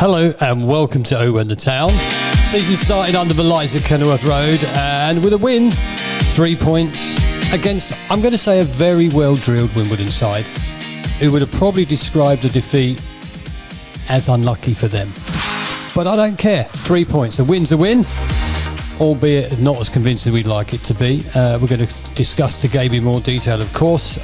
Hello and welcome to Owen the Town. Season started under the lights at Kenilworth Road and with a win, 3 points against, I'm going to say, a very well drilled Wimbledon side who would have probably described the defeat as unlucky for them. But I don't care. 3 points. A win's a win, albeit not as convincing we'd like it to be. We're going to discuss the game in more detail, of course.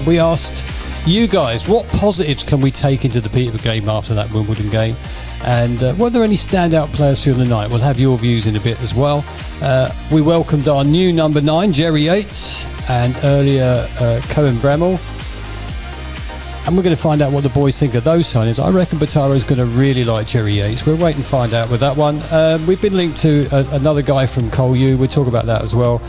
We asked you guys, what positives can we take into the Peterborough game after that Wimbledon game? And were there any standout players for the night? We'll have your views in a bit as well. We welcomed our new number 9, Jerry Yates, and earlier Cohen Bremmel. And we're going to find out what the boys think of those signings. I reckon Bataro's going to really like Jerry Yates. We'll wait and find out with that one. We've been linked to another guy from Col U. We'll talk about that as well.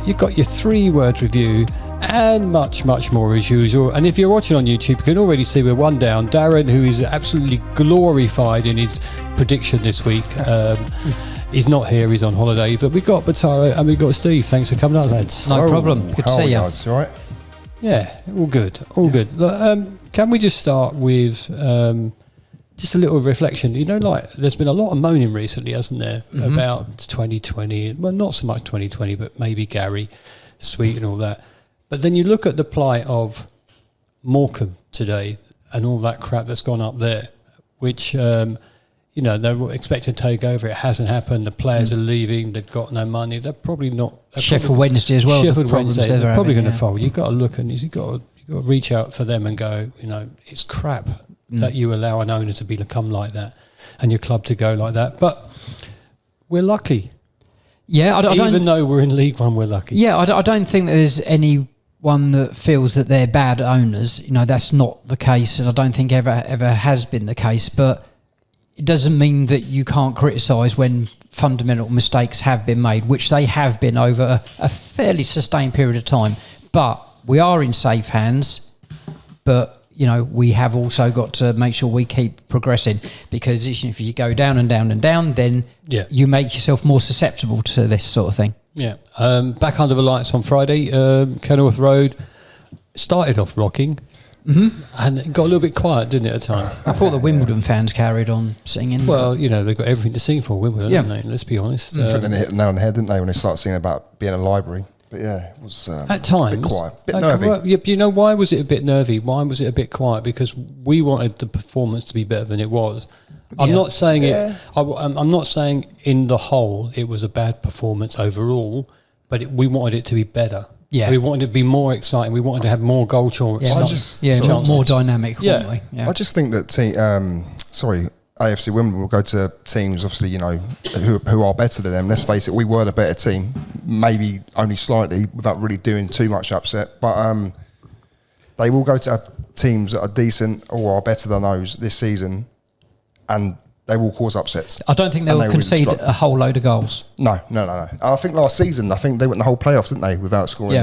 You've got your 3-word review and much, much more as usual. And if you're watching on YouTube, you can already see we're one down. Darren, who is absolutely glorified in his prediction this week, he's not here, he's on holiday. But we've got Bataro and we've got Steve. Thanks for coming up, lads. No problem. Good to see you. Guys, all right? Yeah, all good. All good. Look, can we just start with just a little reflection? You know, like, there's been a lot of moaning recently, hasn't there, about 2020. Well, not so much 2020, but maybe Gary Sweet and all that. But then you look at the plight of Morecambe today and all that crap that's gone up there, which, you know, they were expecting to take over. It hasn't happened. The players are leaving. They've got no money. They're probably not. Sheffield Wednesday as well. Sheffield Wednesday. They're probably going to fold. You've got to look and you've got to reach out for them and go, you know, it's crap that you allow an owner to become like that and your club to go like that. But we're lucky. Yeah, even though we're in League One, we're lucky. Yeah, I don't think there's anyone that feels that they're bad owners. You know, that's not the case, and I don't think ever has been the case. But it doesn't mean that you can't criticise when fundamental mistakes have been made, which they have been over a fairly sustained period of time. But we are in safe hands. But you know, we have also got to make sure we keep progressing, because if you go down and down and down, then you make yourself more susceptible to this sort of thing. Yeah. Back under the lights on Friday, Kenilworth Road started off rocking and it got a little bit quiet, didn't it, at times? I thought the Wimbledon fans carried on singing. Well, you know, they've got everything to sing for Wimbledon, haven't they? Let's be honest. I think they hit the nail on the head, didn't they, when they started singing about being a library. But yeah, it was at times a bit quiet, a bit nervy. Well, do you know why was it a bit nervy? Why was it a bit quiet? Because we wanted the performance to be better than it was. I'm not saying it. I'm not saying in the whole it was a bad performance overall, but we wanted it to be better. Yeah, we wanted it to be more exciting. We wanted to have more goal chances. More dynamic. Weren't we? Yeah. I just think that AFC Wimbledon will go to teams, obviously, you know, who are better than them. Let's face it, we were the better team, maybe only slightly, without really doing too much upset. But they will go to teams that are decent or are better than those this season, and they will cause upsets. I don't think they will concede a whole load of goals. No. I think last season, they went the whole playoffs, didn't they, without scoring,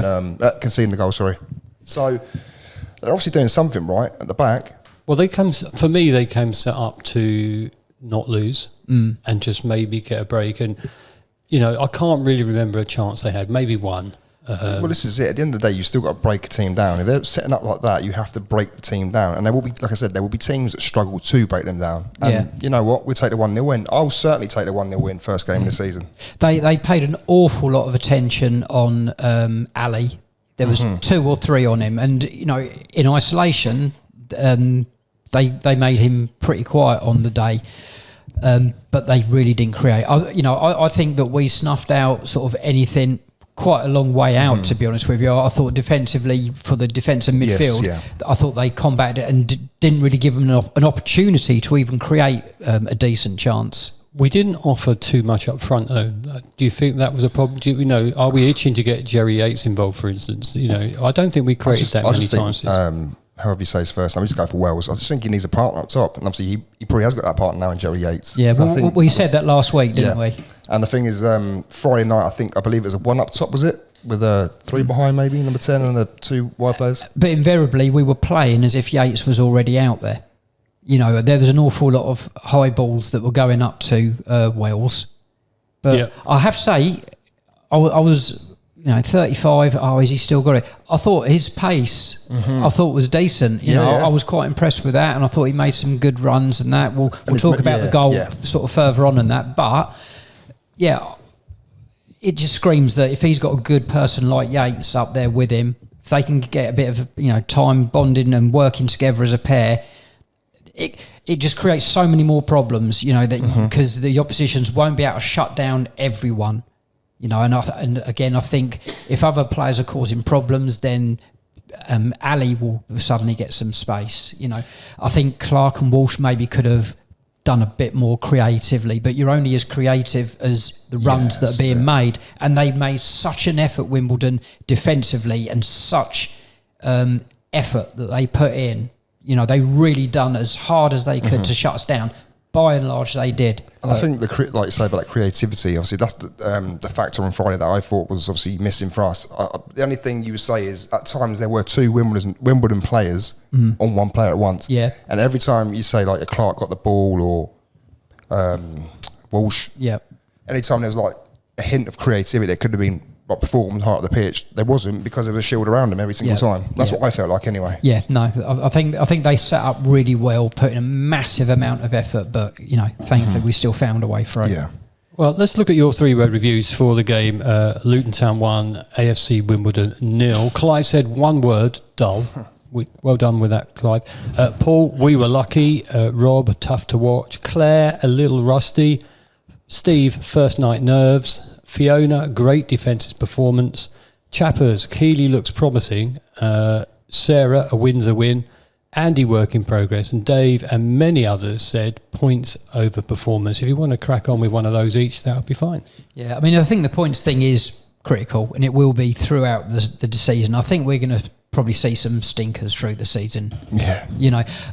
conceding the goal, sorry. So they're obviously doing something right at the back. Well, they came set up to not lose and just maybe get a break. And, you know, I can't really remember a chance they had, maybe one. Well, this is it. At the end of the day, you still got to break a team down. If they're setting up like that, you have to break the team down. And there will be, like I said, there will be teams that struggle to break them down. And you know what? We'll take the 1-0 win. I'll certainly take the 1-0 win first game of the season. They paid an awful lot of attention on Ali. There was 2 or 3 on him. And, you know, in isolation, they made him pretty quiet on the day. But they really didn't create. I think that we snuffed out sort of anything quite a long way out, to be honest with you. I thought defensively, for the defence and midfield, I thought they combated it and didn't really give them an opportunity to even create a decent chance. We didn't offer too much up front, though. Do you think that was a problem? Are we itching to get Jerry Yates involved, for instance? You know, I don't think we created that many chances. However you say his first name, we just go for Wells. I just think he needs a partner up top, and obviously he probably has got that partner now in Jerry Yates. Yeah, we said that last week, didn't we? And the thing is, Friday night, I believe it was a 1 up top, was it? With a 3 behind, maybe, number 10 and the 2 wide players. But invariably, we were playing as if Yates was already out there. You know, there was an awful lot of high balls that were going up to Wells. But I have to say, I was 35. Oh, is he still got it? I thought his pace, I thought was decent. You know, I was quite impressed with that, and I thought he made some good runs and that. We'll talk about the goal sort of further on and that, but yeah, it just screams that if he's got a good person like Yates up there with him, if they can get a bit of time bonding and working together as a pair, it just creates so many more problems. That because the oppositions won't be able to shut down everyone. And again, I think if other players are causing problems, then Ali will suddenly get some space. I think Clark and Walsh maybe could have done a bit more creatively, but you're only as creative as the runs that are being made, and they made such an effort, Wimbledon, defensively, and such effort that they put in. They really done as hard as they could to shut us down. By and large, they did. And I think, like you say, about that creativity, obviously, that's the factor on Friday that I thought was obviously missing for us. The only thing you would say is, at times, there were two Wimbledon players on one player at once. Yeah. And every time you say, like, a Clark got the ball or Walsh, anytime there was, like, a hint of creativity, there could have been like performed heart of the pitch. There wasn't, because there was a shield around them every single time. That's what I felt like anyway. Yeah, no, I think they set up really well, put in a massive amount of effort, but thankfully we still found a way through. Yeah. Well, let's look at your 3-word reviews for the game. Luton Town 1, AFC Wimbledon 0. Clive said one word: dull. Well done with that, Clive. Paul, we were lucky. Rob, tough to watch. Claire, a little rusty. Steve, first night nerves. Fiona, great defensive performance. Chappers, Keeley looks promising. Sarah, a win's a win. Andy, work in progress. And Dave and many others said points over performance. If you want to crack on with one of those each, that would be fine. Yeah, I mean, I think the points thing is critical, and it will be throughout the season. I think we're going to probably see some stinkers through the season. Yeah.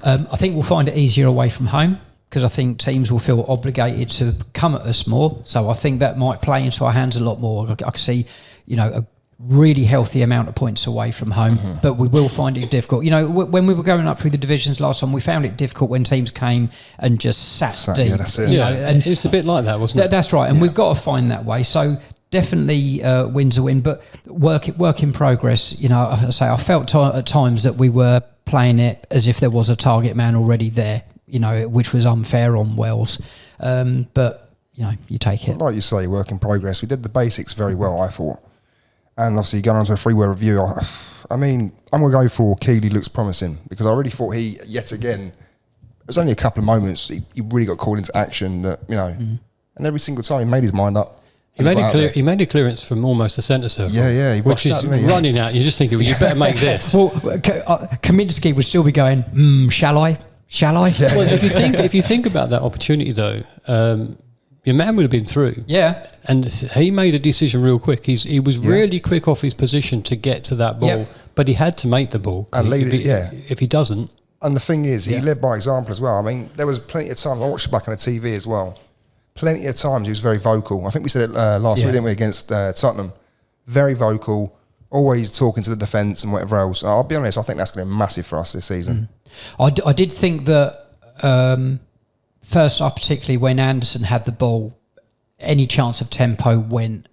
I think we'll find it easier away from home, because I think teams will feel obligated to come at us more. So I think that might play into our hands a lot more. I can see, a really healthy amount of points away from home, but we will find it difficult. When we were going up through the divisions last time, we found it difficult when teams came and just sat deep. Yeah, that's it. And it's a bit like that, wasn't it? That's right, and we've got to find that way. So definitely wins a win, but work in progress. I felt at times that we were playing it as if there was a target man already there, which was unfair on Wells. But, you take it. Like you say, work in progress. We did the basics very well, I thought. And obviously going on to a 3-word review, I'm going to go for Keeley looks promising, because I really thought he, yet again, it was only a couple of moments, he really got called into action that, and every single time he made his mind up. He made a clearance from almost the centre circle. Yeah. Which is running out. You're just thinking, well, you better make this. Well, Kaminsky would still be going, shall I? Yeah. Well, if you think about that opportunity, though, your man would have been through. Yeah. And he made a decision real quick. He was really quick off his position to get to that ball, but he had to make the ball. And lead it, If he doesn't. And the thing is, he led by example as well. I mean, there was plenty of times, I watched it back on the TV as well, plenty of times he was very vocal. I think we said it last week, didn't we, against Tottenham. Very vocal, always talking to the defence and whatever else. I'll be honest, I think that's going to be massive for us this season. I did think that first off, particularly when Anderson had the ball, any chance of tempo went.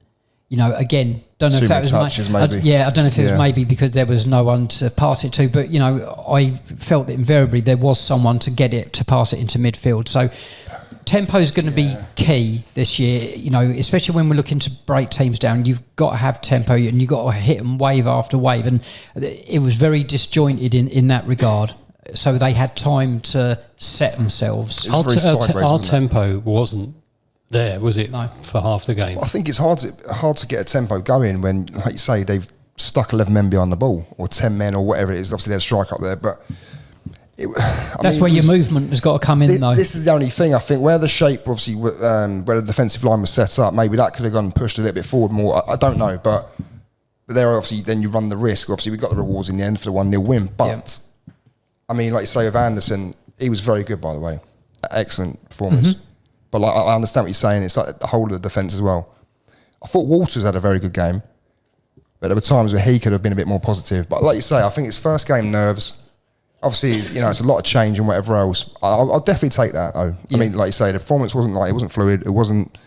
Again, don't know if that was touches, maybe. I don't know if it was maybe because there was no one to pass it to, but I felt that invariably there was someone to get it, to pass it into midfield. So tempo is going to be key this year, especially when we're looking to break teams down. You've got to have tempo, and you've got to hit them wave after wave, and it was very disjointed in that regard. So they had time to set themselves. Our tempo wasn't there, was it? No. For half the game. I think it's hard to get a tempo going when, like you say, they've stuck 11 men behind the ball, or 10 men, or whatever it is. Obviously, there's a strike up there, but that's where your movement has got to come in, though. This is the only thing, I think, where the shape, obviously, where the defensive line was set up, maybe that could have gone pushed a little bit forward more. I don't know, but there, obviously, then you run the risk. Obviously, we got the rewards in the end for the 1-0 win, but I mean, like you say, with Anderson, he was very good, by the way. Excellent performance. But like, I understand what you're saying. It's like the whole of the defence as well. I thought Walters had a very good game, but there were times where he could have been a bit more positive. But like you say, I think it's first game nerves. Obviously, it's a lot of change and whatever else. I'll definitely take that, though. I mean, like you say, the performance wasn't fluid. It wasn't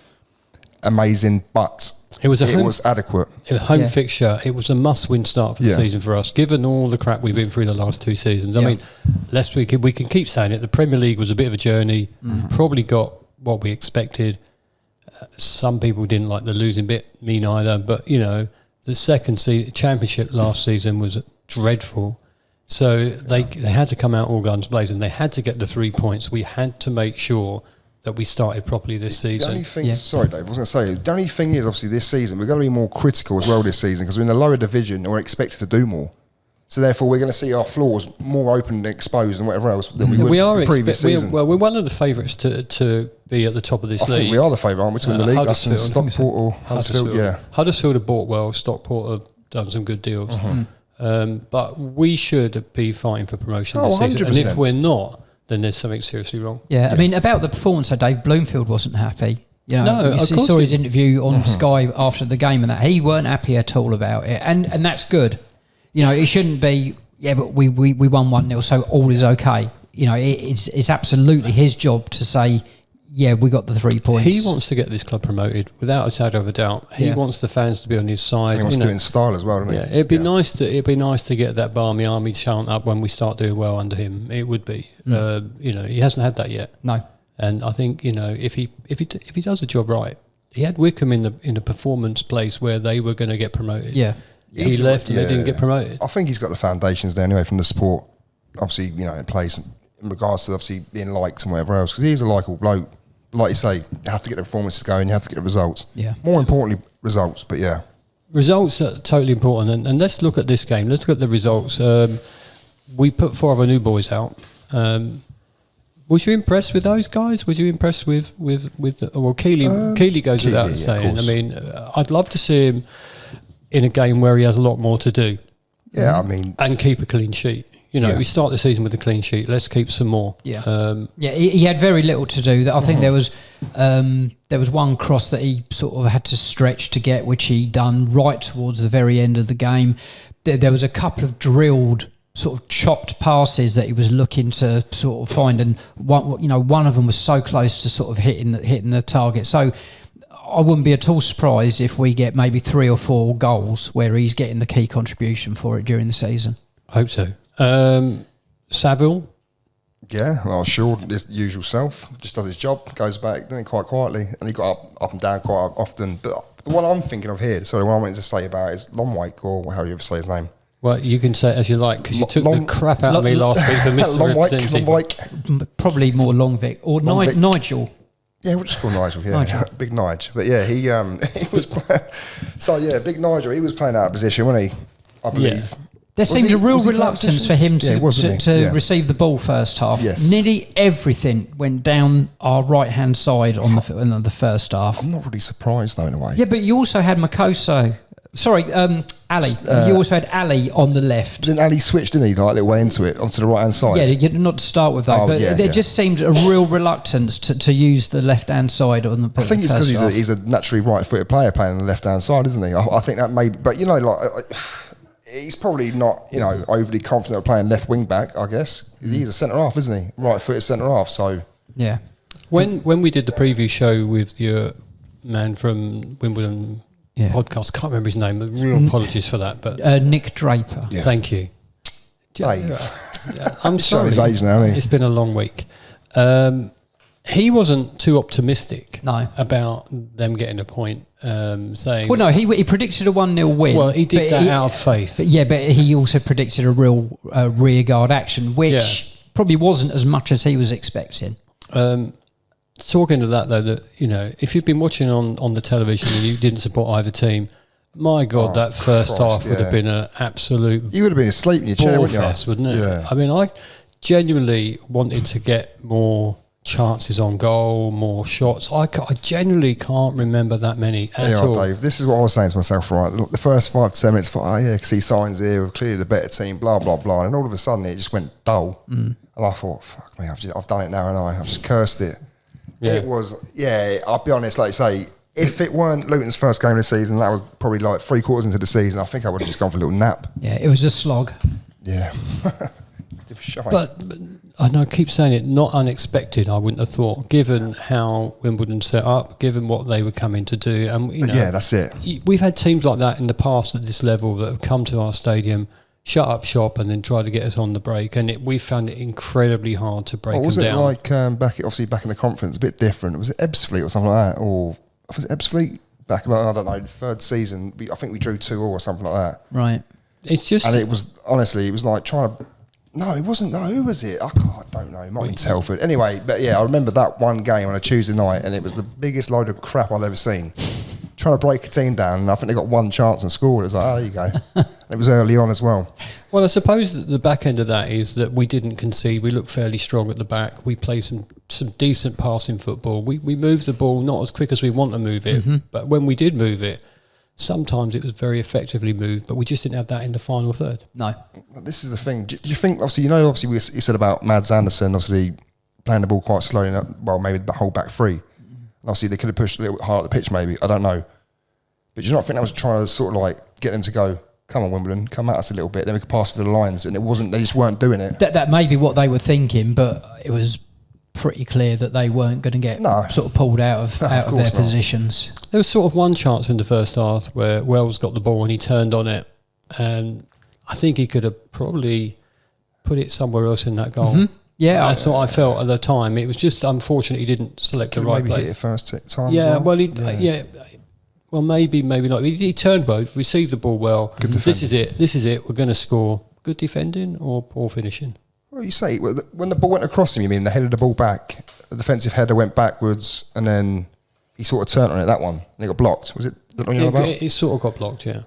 amazing, but it was adequate. A home fixture. It was a must-win start for the season for us, given all the crap we've been through the last 2 seasons. I mean, lest we can keep saying it. The Premier League was a bit of a journey. Probably got what we expected. Some people didn't like the losing bit. Me neither. But the second championship last season was dreadful. So they had to come out all guns blazing. They had to get the 3 points. We had to make sure that we started properly this season. The only thing, sorry Dave, I was going to say, the only thing is obviously this season, we're going to be more critical as well this season because we're in the lower division and we're expected to do more. So therefore we're going to see our flaws more open and exposed and whatever else than we would the previous season. We're one of the favourites to be at the top of this league. I think we are the favourite, aren't we, to win the league? Us and Stockport or Huddersfield, Huddersfield have bought well, Stockport have done some good deals. But we should be fighting for promotion this season. 100%. And if we're not, then there's something seriously wrong. Yeah, I mean, about the performance of Dave, Bloomfield wasn't happy. No, you saw his interview on Sky after the game and that. He weren't happy at all about it. And that's good. It shouldn't be, but we won 1-0, so all is okay. It's absolutely his job to say, we got the 3 points. He wants to get this club promoted without a shadow of a doubt. He wants the fans to be on his side. And he wants to do it in style as well, doesn't he? Yeah, it'd be nice to get that Barmy Army chant up when we start doing well under him. It would be. He hasn't had that yet. No. And I think if he does the job right, he had Wickham in the performance place where they were going to get promoted. Yeah. He left and they didn't get promoted. I think he's got the foundations there anyway from the support, obviously, in place in regards to obviously being liked and whatever else, because he's a likeable bloke. Like you say, you have to get the performances going, you have to get the results. Yeah. More importantly, results, but yeah. Results are totally important. And let's look at this game. Let's look at the results. We put 4 of our new boys out. Was you impressed with those guys? Was you impressed with Keeley goes without saying. I mean, I'd love to see him in a game where he has a lot more to do. Yeah, I mean... And keep a clean sheet. We start the season with a clean sheet. Let's keep some more. Yeah, he had very little to do. I think there was one cross that he sort of had to stretch to get, which he done right towards the very end of the game. There was a couple of drilled, sort of chopped passes that he was looking to sort of find, and one of them was so close to sort of hitting the target. So I wouldn't be at all surprised if we get maybe 3 or 4 goals where he's getting the key contribution for it during the season. I hope so. Saville? Yeah, well, sure, his usual self, just does his job, goes back, doing it quite quietly, and he got up and down quite often. But the one I'm thinking of here, what I wanted to say about is Longwake, or however you ever say his name. Well, you can say it as you like, because you took the crap out of me last week for misrepresenting. Longwake. Probably more Longvic, or Nigel. Yeah, we'll just call Nigel, Big Nigel. But yeah, he was... Big Nigel, he was playing out of position, wasn't he? I believe. Yeah. There seemed a real reluctance for him to receive the ball first half. Yes. Nearly everything went down our right-hand side on the first half. I'm not really surprised, though, in a way. Yeah, but you also had Makoso. Sorry, Ali. You also had Ali on the left. Didn't Ali switch, didn't he, like a little way into it, onto the right-hand side? Yeah, not to start with, though. There just seemed a real reluctance to use the left-hand side on the I think it's because he's a naturally right-footed player playing on the left-hand side, isn't he? I think that may... But, he's probably not, overly confident of playing left wing back, I guess. He's a centre half, isn't he? Right-footed centre half, so... Yeah. When we did the preview show with your man from Wimbledon podcast, can't remember his name, but real apologies for that. But Nick Draper. Yeah. Thank you. Dave. I'm sorry. His age now, It's been a long week. He wasn't too optimistic about them getting a point, saying... Well, no, he predicted a 1-0 win. Well, he did that out of faith. But he also predicted a real rearguard action, which probably wasn't as much as he was expecting. Talking to that, though, if you'd been watching on the television and you didn't support either team, my God, that first half would have been an absolute... You would have been asleep in your chair, wouldn't it? Yeah. I mean, I genuinely wanted to get more... chances on goal, more shots. I genuinely can't remember that many at all. Dave, this is what I was saying to myself, right? Look, the first 5 to 10 minutes, because he signs here, we're clearly the better team, blah, blah, blah. And all of a sudden, it just went dull. And I thought, fuck me, I've done it now, and I've just cursed it. Yeah. It was, I'll be honest, like you say, if it weren't Luton's first game of the season, that was probably like 3/4 into the season, I think I would have just gone for a little nap. Yeah, it was a slog. Yeah. But I know I keep saying it, not unexpected, I wouldn't have thought, given how Wimbledon set up, given what they were coming to do. And Yeah, that's it. We've had teams like that in the past at this level that have come to our stadium, shut up shop, and then try to get us on the break. And we found it incredibly hard to break them down. Was it like back in the conference, a bit different? Was it Ebbsfleet or something like that? Or was it Ebbsfleet back in, I don't know, third season? I think we drew 2-2 or something like that. Right. It's just... And it was, honestly, it was like trying to... No, it wasn't. No, who was it? I don't know. It might have been Telford. Anyway, but yeah, I remember that one game on a Tuesday night, and it was the biggest load of crap I'd ever seen. Trying to break a team down, and I think they got one chance and scored. It was like, oh, there you go. And it was early on as well. Well, I suppose that the back end of that is that we didn't concede. We looked fairly strong at the back. We played some decent passing football. We moved the ball not as quick as we want to move it, but when we did move it, sometimes it was very effectively moved, but we just didn't have that in the final third. No. This is the thing. Do you think, obviously, you said about Mads Andersen, obviously, playing the ball quite slowly, well, maybe the whole back three. Obviously, they could have pushed a little bit higher up the pitch, maybe. I don't know. But do you not think that was trying to sort of like get them to go, come on, Wimbledon, come at us a little bit, then we could pass through the lines. And it wasn't, they just weren't doing it. That may be what they were thinking, but it was pretty clear that they weren't going to get sort of pulled out of their positions. There was sort of one chance in the first half where Wells got the ball and he turned on it, and I think he could have probably put it somewhere else in that goal. Yeah, that's what I felt at the time. It was just unfortunate he didn't select the right maybe place. Hit it first time. Yeah, well, maybe not. He turned well, received the ball well. Good this is it. We're going to score. Good defending or poor finishing? Well, you say when the ball went across him, you mean they headed the ball back, the defensive header went backwards, and then he sort of turned on it, that one, and it got blocked. Was it that one you're about? It sort of got blocked, yeah.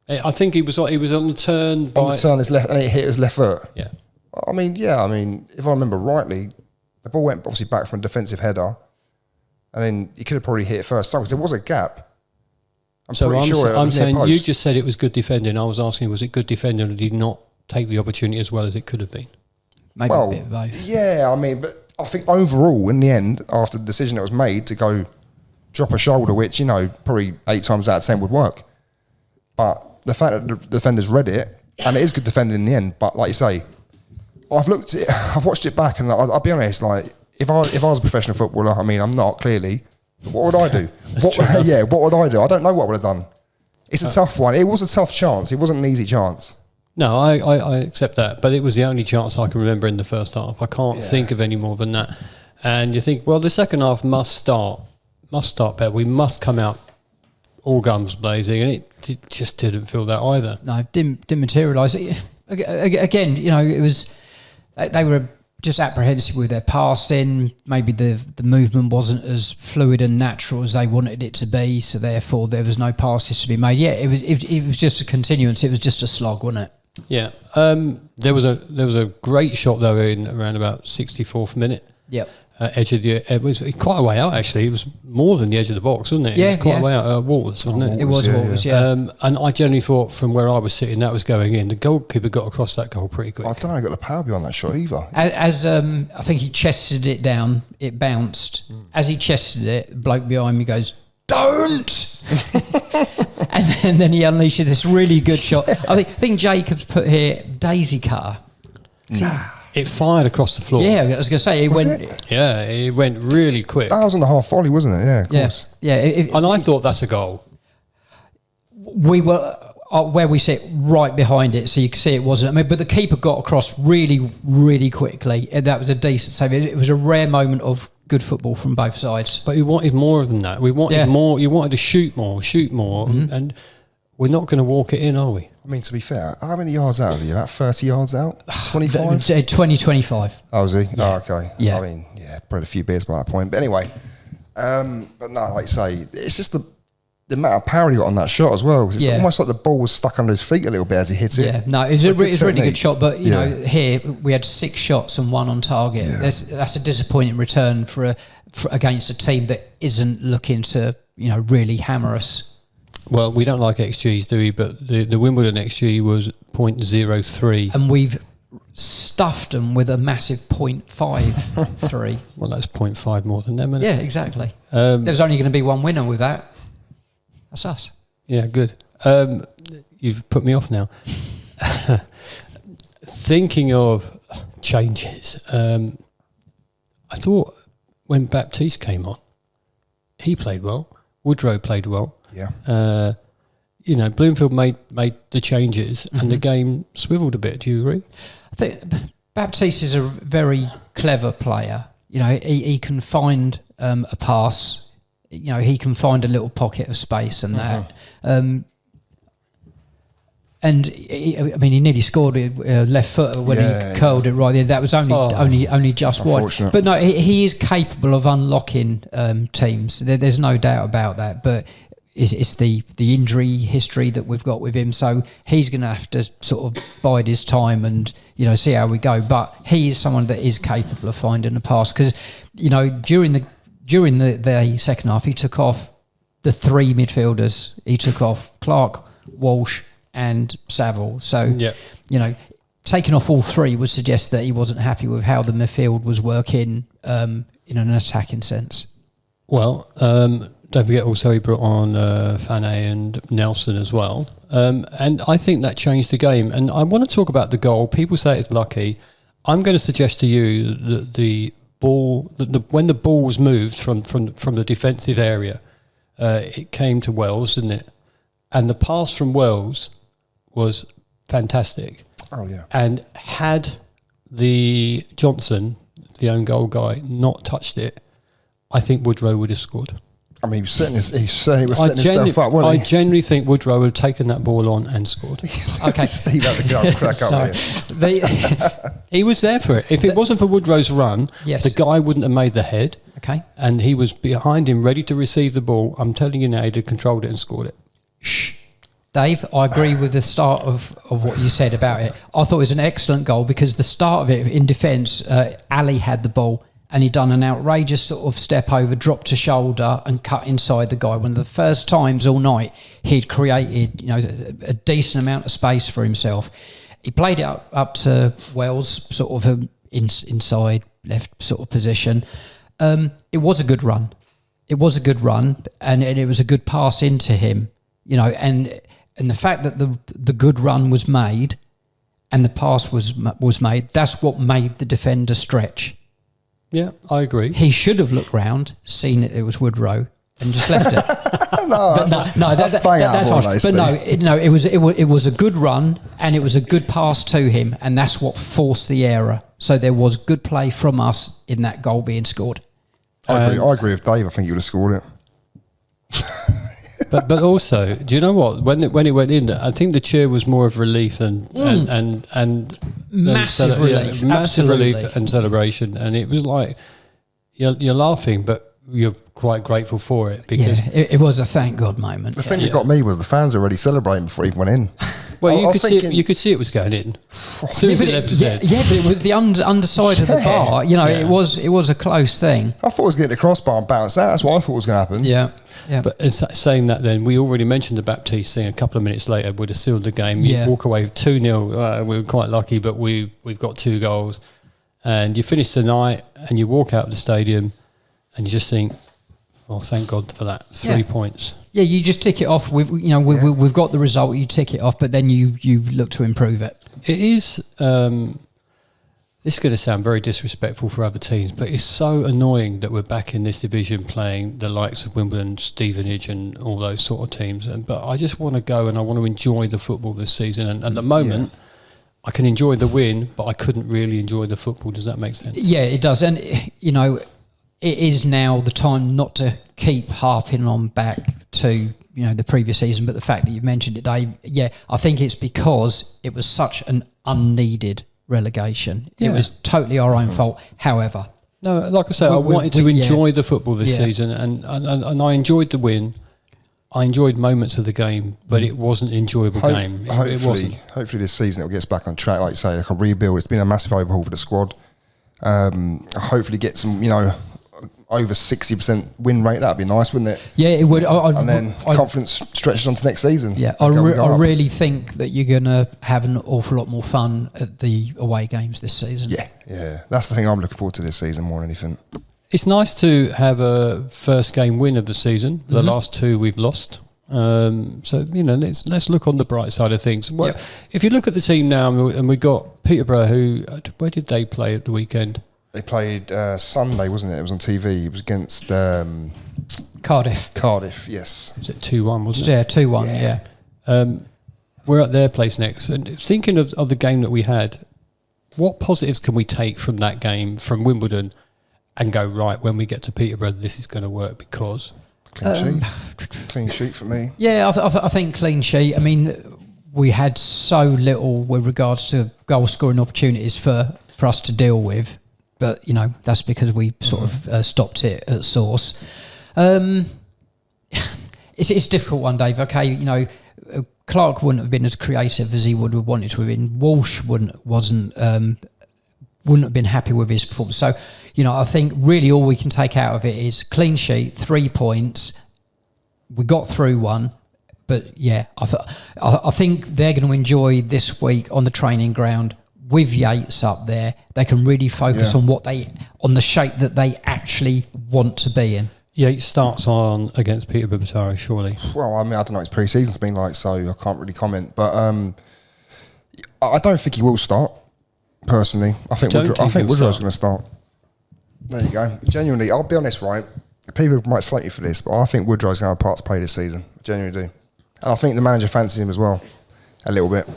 I think he was on the turn. On the turn, his left, and it hit his left foot. Yeah. I mean, if I remember rightly, the ball went obviously back from a defensive header, and then he could have probably hit it first time because there was a gap. I'm saying you just said it was good defending. I was asking, was it good defending, or did he not take the opportunity as well as it could have been? Maybe a bit of both. Yeah, I mean, but I think overall, in the end, after the decision that was made to go drop a shoulder, which, probably 8 times out of 10 would work. But the fact that the defenders read it, and it is good defending in the end, but like you say, I've watched it back, and I'll be honest, like, if I was a professional footballer, I mean, I'm not, clearly, what would I do? What would I do? I don't know what I would have done. It's a tough one. It was a tough chance. It wasn't an easy chance. No, I accept that, but it was the only chance I can remember in the first half. I can't think of any more than that. And you think, well, the second half must start better. We must come out all guns blazing, and it just didn't feel that either. No, didn't materialise. Again, it was they were just apprehensive with their passing. Maybe the movement wasn't as fluid and natural as they wanted it to be, so therefore there was no passes to be made. Yeah, it was just a continuance. It was just a slog, wasn't it? Yeah. There was a great shot though in around about 64th minute. Yep. Edge of the, it was quite a way out actually. It was more than the edge of the box, wasn't it? Yeah, it was quite a way out. Walters, wasn't it? It was Walters, yeah. And I generally thought from where I was sitting that was going in. The goalkeeper got across that goal pretty quick. I don't know. He got the power behind that shot either. As I think he chested it down, it bounced. As he chested it, the bloke behind me goes, "Don't!" and then he unleashes this really good shot. I think Jacobs put here daisy cutter. It fired across the floor. Yeah, I was going to say it went really quick. That was on the half volley, wasn't it? Yeah, of course. Yeah. And I thought that's a goal. We were where we sit right behind it, so you could see it wasn't. I mean, but the keeper got across really, really quickly. That was a decent save. It was a rare moment of good football from both sides. But we wanted more than that. We wanted more. You wanted to shoot more, and we're not going to walk it in, are we? I mean, to be fair, how many yards out is he? About 30 yards out? 25? 20-25. Oh, was he? Yeah. Oh, okay. Yeah. I mean, probably a few beers by that point. But anyway, but no, like you say, it's just the amount of power he got on that shot as well. It's almost like the ball was stuck under his feet a little bit as he hit it. Yeah, no, it's a really good shot. But, here we had 6 shots and 1 on target. Yeah. That's a disappointing return for against a team that isn't looking to, really hammer us. Well, we don't like XGs, do we? But the Wimbledon XG was 0.03. And we've stuffed them with a massive 0.53. Well, that's 0.5 more than them, isn't it? Yeah, exactly. There's only going to be one winner with that. That's us. Yeah, good. You've put me off now. Thinking of changes. I thought when Baptiste came on, he played well. Woodrow played well. Yeah. Bloomfield made the changes and the game swiveled a bit. Do you agree? I think Baptiste is a very clever player. He can find a pass. He can find a little pocket of space and that. And he nearly scored it left foot when he curled it right there. That was only just wide. But no, he is capable of unlocking teams. There's no doubt about that. But it's the injury history that we've got with him. So he's going to have to sort of bide his time and see how we go. But he is someone that is capable of finding a pass because during the second half he took off the three midfielders. He took off Clark, Walsh, and Saville. So, taking off all three would suggest that he wasn't happy with how the midfield was working in an attacking sense. Well, don't forget also he brought on Fane and Nelson as well. And I think that changed the game. And I want to talk about the goal. People say it's lucky. I'm going to suggest to you that the ball, when the ball was moved from the defensive area, it came to Wells, didn't it? And the pass from Wells was fantastic. Oh, yeah. And had the Johnson, the own goal guy, not touched it, I think Woodrow would have scored. I mean, he certainly was setting himself up, wasn't he? I genuinely think Woodrow would have taken that ball on and scored. Okay. Steve had to go crack up here. He was there for it. If it wasn't for Woodrow's run, the guy wouldn't have made the head. Okay. And he was behind him, ready to receive the ball. I'm telling you now, he'd have controlled it and scored it. Shh. Dave, I agree with the start of what you said about it. I thought it was an excellent goal because the start of it in defence, Ali had the ball and he'd done an outrageous sort of step over, drop to shoulder and cut inside the guy. One of the first times all night he'd created a decent amount of space for himself. He played it up to Wells, sort of inside left sort of position. It was a good run. It was a good run and it was a good pass into him, and the fact that the good run was made and the pass was made, that's what made the defender stretch. Yeah, I agree. He should have looked round, seen it was Woodrow, and just left it. That's harsh. But it was a good run and it was a good pass to him, and that's what forced the error. So there was good play from us in that goal being scored. I agree with Dave. I think he would have scored it. But also, do you know what? When it went in, I think the cheer was more of relief and massive relief, massive relief and celebration. And it was like you're laughing, but you're quite grateful for it because it was a thank God moment. The thing that got me was the fans already celebrating before he went in. Well, you could see it was going in. As soon as it left his head. Yeah, but it was the underside of the bar. It was a close thing. I thought it was getting the crossbar and bounce out. That's what I thought was going to happen. Yeah. But saying that, then we already mentioned the Baptiste thing a couple of minutes later would have sealed the game. You walk away 2-0. We were quite lucky, but we've got 2 goals, and you finish the night and you walk out of the stadium, and you just think, "Oh, thank God for that 3 points." Yeah, you just tick it off. We've got the result. You tick it off, but then you look to improve it. It is. This is going to sound very disrespectful for other teams, but it's so annoying that we're back in this division playing the likes of Wimbledon, Stevenage, and all those sort of teams. But I just want to go and I want to enjoy the football this season. And at the moment, I can enjoy the win, but I couldn't really enjoy the football. Does that make sense? Yeah, it does. And it is now the time not to keep harping on back to the previous season, but the fact that you've mentioned it, Dave, I think it's because it was such an unneeded relegation. It was totally our own fault. However, no, like I said, I wanted to enjoy the football this season, and I enjoyed the win. I enjoyed moments of the game, but it wasn't an enjoyable game. It wasn't. Hopefully this season it gets back on track, like you say, like a rebuild. It's been a massive overhaul for the squad. Hopefully get some, over 60% win rate. That'd be nice, wouldn't it? Yeah, it would. And then confidence stretches on to next season. Yeah, I really think that you're going to have an awful lot more fun at the away games this season. Yeah. That's the thing I'm looking forward to this season more than anything. It's nice to have a first game win of the season. The last 2 we've lost. So let's look on the bright side of things. Well, Yep. if you look at the team now, and we got Peterborough, who where did they play at the weekend? They played Sunday, wasn't it? It was on TV. It was against Cardiff. Cardiff, yes. Was it 2-1? Wasn't it? Yeah, 2-1. Yeah. We're at their place next. And thinking of the game that we had, what positives can we take from that game from Wimbledon and go, right, when we get to Peterborough, this is going to work because... Clean sheet. Clean sheet for me. Yeah, I think clean sheet. I mean, we had so little with regards to goal scoring opportunities for us to deal with, but that's because we sort of stopped it at source. It's a difficult one, Dave. Okay, Clark wouldn't have been as creative as he would have wanted to have been. Walsh wouldn't have been happy with his performance. So, I think really all we can take out of it is clean sheet, 3 points. We got through one, but yeah, I think they're going to enjoy this week on the training ground with Yates up there. They can really focus on on the shape that they actually want to be in. Yates starts on against Peterborough Bataro, surely. Well, I mean, I don't know what his pre-season's been like, so I can't really comment. But I don't think he will start. Personally, I think Woodrow's going to start. There you go. Genuinely, I'll be honest, right? People might slate you for this, but I think Woodrow's going to have a part to play this season. I genuinely do. And I think the manager fancies him as well, a little bit.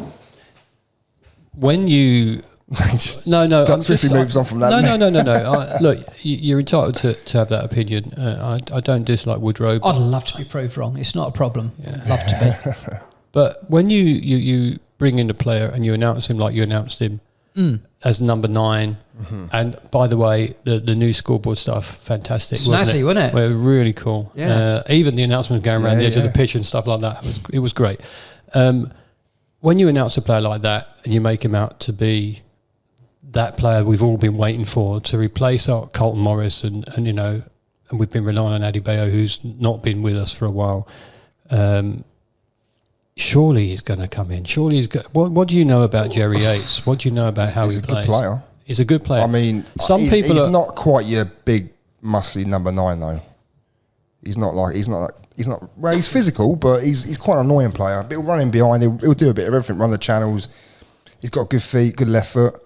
When you... That swiftly moves on from that. No. Look, you're entitled to have that opinion. I don't dislike Woodrow. I'd love to be proved wrong. It's not a problem. Yeah. Love to be. But when you bring in a player and you announce him like you announced him, as number 9. And by the way, the new scoreboard stuff, fantastic. Snazzy, wasn't it? Well, really cool. Yeah. Even the announcement going around the edge of the pitch and stuff like that, it was great. When you announce a player like that and you make him out to be that player we've all been waiting for to replace our Colton Morris and we've been relying on Adebayo, who's not been with us for a while. Surely he's going to come in. Surely he's going. What do you know about Jerry Yates? What do you know about how he plays? He's a good player. He's a good player. I mean, he's not quite your big, muscly number 9 though. He's physical, but he's quite an annoying player. But he'll run in behind. He'll do a bit of everything. Run the channels. He's got good feet, good left foot,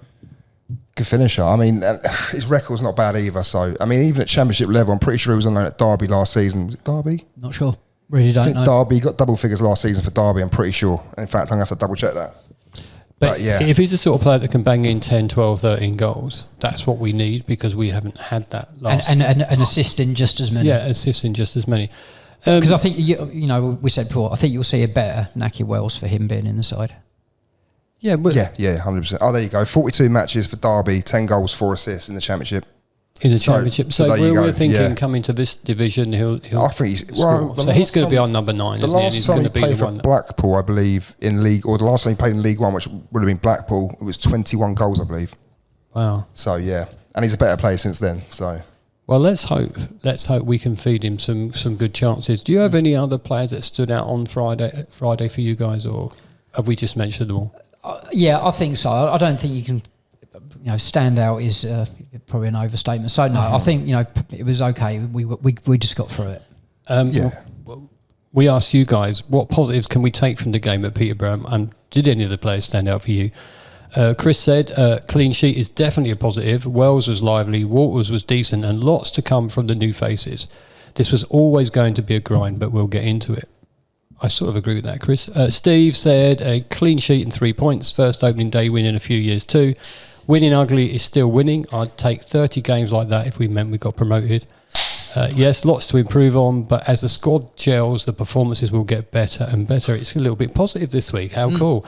good finisher. I mean, his record's not bad either. So I mean, even at championship level, I'm pretty sure he was on loan at Derby last season. Was it Derby? Not sure. Really don't know. Derby got double figures last season for Derby, I'm pretty sure. In fact, I'm going to have to double check that. But yeah, if he's the sort of player that can bang in 10, 12, 13 goals, that's what we need because we haven't had that last. And assisting just as many. Yeah, assisting just as many. Because I think, we said before, I think you'll see a better Naki Wells for him being in the side. Yeah, but 100%. Oh, there you go. 42 matches for Derby, 10 goals, 4 assists in the championship. In the championship, so we're thinking coming to this division, he'll I think he's score. So he's going to be our number 9, isn't he? And he's going to be the one. Blackpool, I believe, in League, or the last time he played in League One, which would have been Blackpool, it was 21 goals, I believe. Wow. So yeah, and he's a better player since then. So. Well, let's hope we can feed him some good chances. Do you have any other players that stood out on Friday for you guys, or have we just mentioned them all? Yeah, I think so. I don't think you can. Stand out is probably an overstatement. So no, I think it was okay. We just got through it. We asked you guys what positives can we take from the game at Peterborough, and did any of the players stand out for you? Chris said clean sheet is definitely a positive. Wells was lively, Walters was decent, and lots to come from the new faces. This was always going to be a grind, but we'll get into it. I sort of agree with that, Chris. Steve said a clean sheet and 3 points. First opening day win in a few years too. Winning ugly is still winning. I'd take 30 games like that if we meant we got promoted. Yes, lots to improve on, but as the squad gels, the performances will get better and better. It's a little bit positive this week. How cool.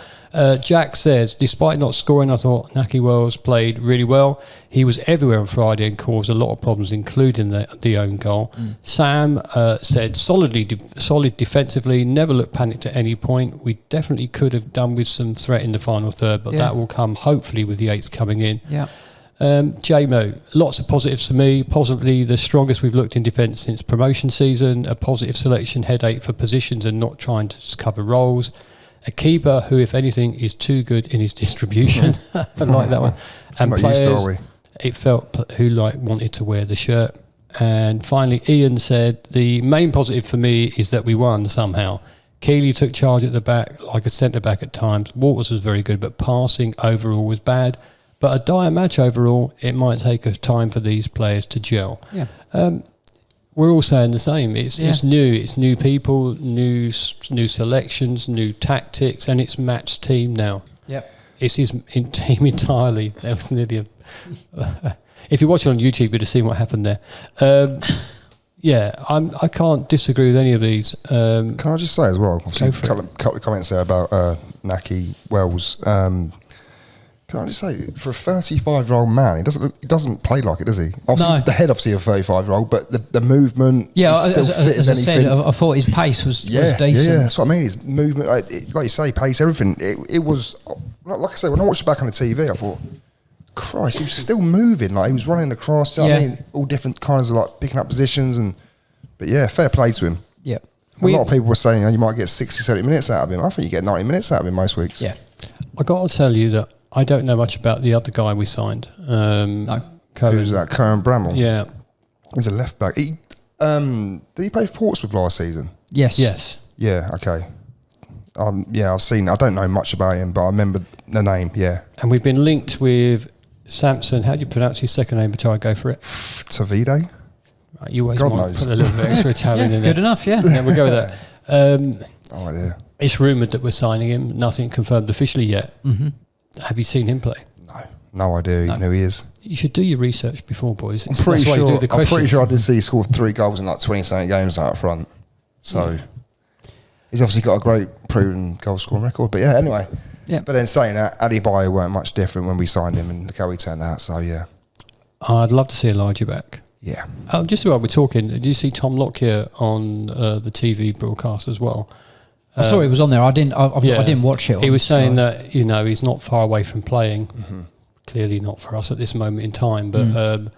Jack says, despite not scoring, I thought Naki Wells played really well. He was everywhere on Friday and caused a lot of problems, including the own goal. Sam said, solid defensively, never looked panicked at any point. We definitely could have done with some threat in the final third, but that will come hopefully with Yates coming in. Yeah. JMO, lots of positives for me. Possibly the strongest we've looked in defence since promotion season. A positive selection headache for positions and not trying to just cover roles. A keeper who, if anything, is too good in his distribution. I like that one. And players, it felt who wanted to wear the shirt. And finally, Ian said, the main positive for me is that we won somehow. Keeley took charge at the back, like a centre-back at times. Waters was very good, but passing overall was bad. But a dire match overall, it might take a time for these players to gel. Yeah. We're all saying the same. It's new people, new selections, new tactics, and it's matched team now. Yep. It's his team entirely. There was nearly if you watch it on YouTube, you'd have seen what happened there. I can't disagree with any of these. Can I just say as well? A couple of comments there about Naki Wells. Can I just say, for a 35-year-old man, he doesn't play like it, does he? Obviously, No. the head obviously of a 35-year-old, but the movement, Yeah, he's still fit as I anything. said, I thought his pace was decent. Yeah, that's what I mean. His movement, like you say, pace, everything. It was, like I said, when I watched it back on the TV, I thought, Christ, he was still moving. Like, he was running across, you know what I mean? All different kinds of, like, picking up positions. But yeah, fair play to him. Yeah. A lot of people were saying, you might get 60, 70 minutes out of him. I think you get 90 minutes out of him most weeks. Yeah. I got to tell you that I don't know much about the other guy we signed. No. Who's that? Karen Bramall? Yeah. He's a left back. Did he play for Portsmouth last season? Yes. Yeah, okay. I've seen. I don't know much about him, but I remember the name. Yeah, And we've been linked with Samson. How do you pronounce his second name? Until I go for it. Tavide. Right, you always God might knows. put a little bit extra Italian in there. Good enough, yeah. Yeah, we'll go with that. Oh idea. It's rumoured that we're signing him. Nothing confirmed officially yet. Mm-hmm. Have you seen him play? No idea even who he is. You should do your research before, boys. I'm pretty That's why you do the I'm pretty questions. sure I did see he scored 3 goals in like 20-something games out front. So he's obviously got a great proven goal scoring record. But yeah, anyway. Yeah. But then saying that, Adebayo weren't much different when we signed him, and look how he turned out. So yeah. I'd love to see Elijah back. Yeah. Just while we're talking, did you see Tom Lockyer on the TV broadcast as well? I saw it was on there. I didn't watch it. He was saying that he's not far away from playing. Mm-hmm. Clearly not for us at this moment in time, but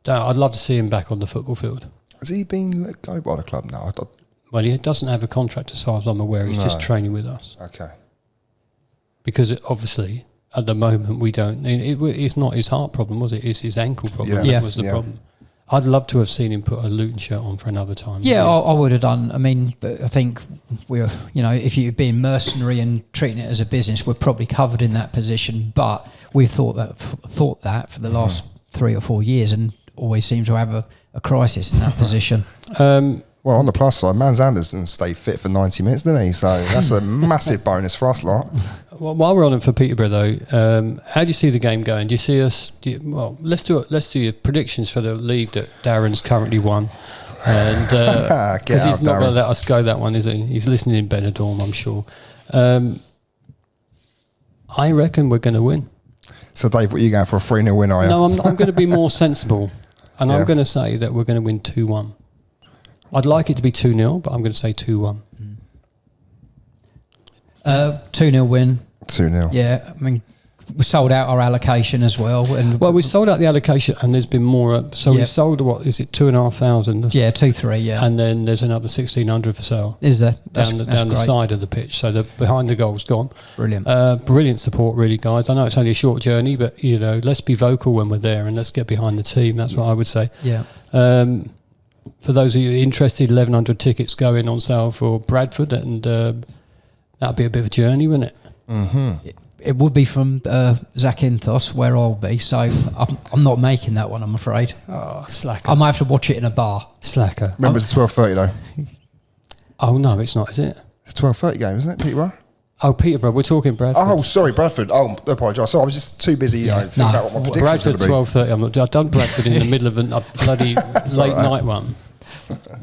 I'd love to see him back on the football field. Has he been let go by the club now? Well, he doesn't have a contract as far as I'm aware. He's just training with us. Okay. Because obviously at the moment we don't. It's not his heart problem, was it? It's his ankle problem. Yeah. That was the problem. I'd love to have seen him put a Luton shirt on for another time. Yeah, I would have done. I mean, but I think we're, if you're being mercenary and treating it as a business, we're probably covered in that position. But we've thought that for the last 3 or 4 years, and always seem to have a crisis in that position. Well, on the plus side, Mans Anderson stayed fit for 90 minutes, didn't he? So that's a massive bonus for us lot. Well, while we're on it for Peterborough, though, how do you see the game going? Do you see us? Let's do it. Let's do your predictions for the league that Darren's currently won, and because he's not going to let us go that one, is he? He's listening in Benidorm, I'm sure. I reckon we're going to win. So, Dave, what are you going for, a 3-0 win, are you? No, I'm going to be more sensible, and I'm going to say that we're going to win 2-1. I'd like it to be 2-0, but I'm going to say 2-1. 2-0 win. 2-0. Yeah, I mean, we sold out our allocation as well. Well, we sold out the allocation, and there's been more. So we sold, what is it, 2,500? Yeah, 2-3, yeah. And then there's another 1,600 for sale. Is there? Down the side of the pitch. So the behind the goal's gone. Brilliant. Brilliant support, really, guys. I know it's only a short journey, but, let's be vocal when we're there and let's get behind the team. That's what I would say. Yeah. For those of you interested, 1,100 tickets going on sale for Bradford, and that'd be a bit of a journey, wouldn't it? Mm-hmm. It would be from Zakynthos, where I'll be, so I'm not making that one, I'm afraid. Oh, slacker. I might have to watch it in a bar. Slacker. Remember, it's 12:30 though. Oh, no, it's not, is it? It's a 12:30 game, isn't it, Peterborough? Oh, Peterborough, we're talking Bradford. Oh, sorry, Bradford. Oh, I apologise. So I was just too busy thinking about what my prediction was going Bradford, to be. 12:30. I've done Bradford in the middle of a bloody late night one.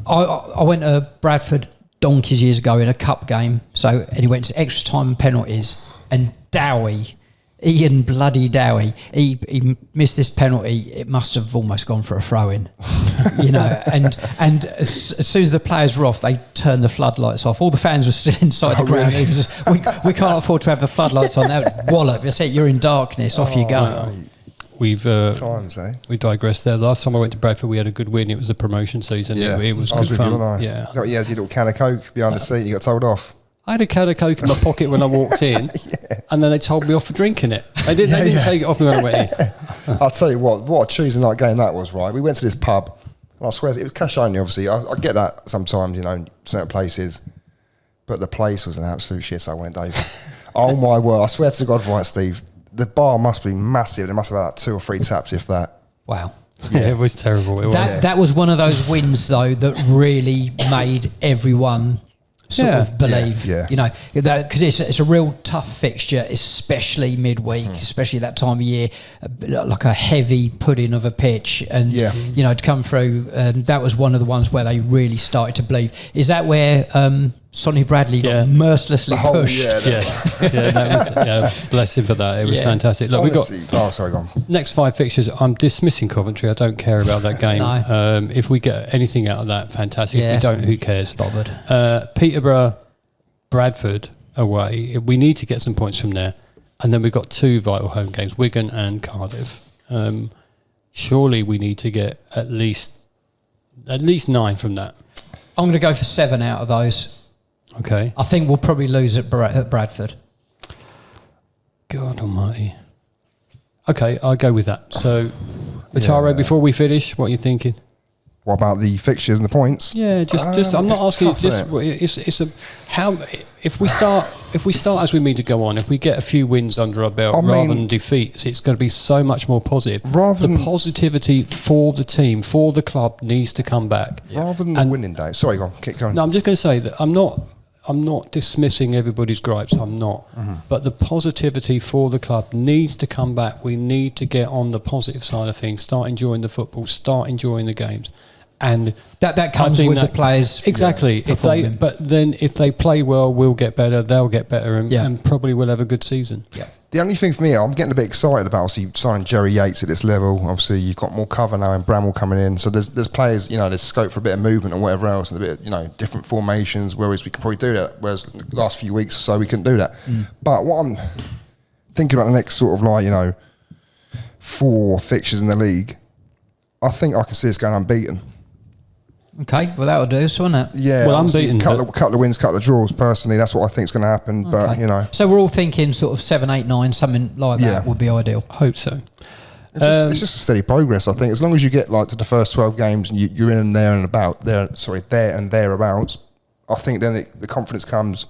I went to Bradford donkeys years ago in a cup game, and he went to extra time and penalties, and Dowie, Ian bloody Dowie, he missed this penalty. It must have almost gone for a throw-in, and as soon as the players were off, they turned the floodlights off. All the fans were still inside the ground. Really? It was just, we can't afford to have the floodlights on. That wallop. I said, you're in darkness. Off you go. We've times, eh? We digressed there. Last time I went to Bradford, we had a good win. It was the promotion season. Yeah, it was I was good with fun. you, wasn't I? Yeah, You had your little can of Coke behind the seat. You got told off. I had a can of Coke in my pocket when I walked in, and then they told me off for drinking it. They didn't take it off me when I went in. I'll tell you what a Tuesday night game that was, right? We went to this pub, And I swear, it was cash only, obviously. I get that sometimes, certain places. But the place was an absolute shit, I went, Dave. Oh, my word. I swear to God, right, Steve. The bar must be massive. They must have had like 2 or 3 taps, if that. Wow. Yeah, it was terrible. That was one of those wins, though, that really made everyone sort of believe, because it's a real tough fixture, especially midweek, especially that time of year, like a heavy pudding of a pitch, and to come through. That was one of the ones where they really started to believe. Is that where Sonny Bradley got mercilessly pushed? That was, bless him for that. It was fantastic. Look, Honestly, we got sorry, go on. next 5 fixtures. I'm dismissing Coventry. I don't care about that game. No. If we get anything out of that, fantastic. If we don't, who cares? Bothered. Peterborough, Bradford away. We need to get some points from there, and then we've got 2 vital home games: Wigan and Cardiff. Surely we need to get at least 9 from that. I'm going to go for 7 out of those. Okay. I think we'll probably lose at Bradford. God almighty. Okay, I'll go with that. So, Ataro, before we finish, what are you thinking? What about the fixtures and the points? Yeah, just I'm not asking. Tough, It's a how if we start as we mean to go on. If we get a few wins under our belt rather than defeats, it's going to be so much more positive. The positivity for the team, for the club, needs to come back. Rather than the winning day. Sorry, go on. Keep going. No, I'm just going to say that I'm not dismissing everybody's gripes. I'm not. But the positivity for the club needs to come back. We need to get on the positive side of things. Start enjoying the football. Start enjoying the games. And that comes with the players. Exactly. If they play well, we'll get better. They'll get better, and probably we'll have a good season. Yeah. The only thing for me, I'm getting a bit excited about obviously signing Jerry Yates at this level. Obviously, you've got more cover now and Bramwell coming in, so there's players, there's scope for a bit of movement and whatever else, and a bit, different formations. Whereas we can probably do that. Whereas the last few weeks or so we couldn't do that. But what I'm thinking about the next sort of 4 fixtures in the league, I think I can see us going unbeaten. Okay, well that'll do, so isn't it? Yeah, well, unbeaten. Couple of wins, couple of draws. Personally, that's what I think is going to happen. Okay. But so we're all thinking sort of 7, 8, 9, something like that would be ideal. Hope so. It's just a steady progress. I think as long as you get to the first 12 games and you're in and there and about there and thereabouts, I think then the confidence comes.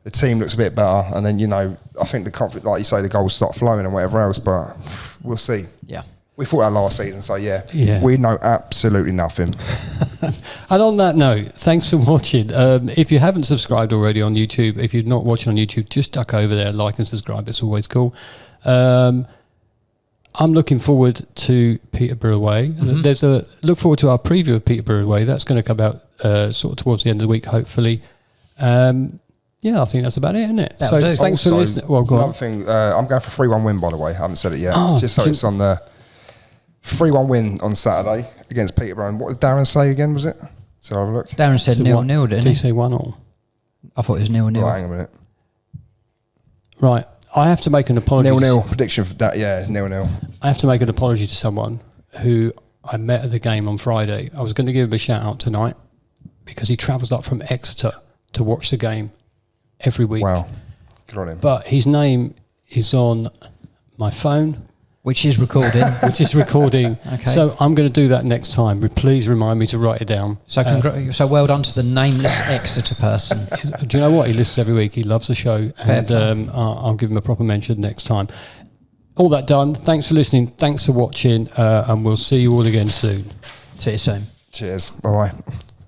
The team looks a bit better, and then I think the confidence, like you say, the goals start flowing and whatever else. But we'll see. Yeah. We thought that last season, so we know absolutely nothing. And on that note, thanks for watching. If you haven't subscribed already on YouTube, if you're not watching on YouTube, just duck over there, like and subscribe. It's always cool. I'm looking forward to Peterborough away. Look forward to our preview of Peterborough away. That's going to come out sort of towards the end of the week, hopefully. I think that's about it, isn't it? Thanks for listening. Well, go on. Another thing, I'm going for 3-1 win, by the way. I haven't said it yet. Just so it's on the 3-1 win on Saturday against Peterborough. And what did Darren say again, was it? So have a look. Darren said 0-0, didn't he? Did he say 1-1? I thought it was 0-0. Right, hang on a minute. Right. I have to make an apology. 0-0 prediction for that. Yeah, it's 0-0. I have to make an apology to someone who I met at the game on Friday. I was going to give him a shout out tonight because he travels up from Exeter to watch the game every week. Wow. Good on him. But his name is on my phone. Which is recording. Okay. So I'm going to do that next time. Please remind me to write it down. So so well done to the nameless Exeter person. Do you know what? He listens every week. He loves the show. And I'll give him a proper mention next time. All that done. Thanks for listening. Thanks for watching. And we'll see you all again soon. See you soon. Cheers. Bye-bye.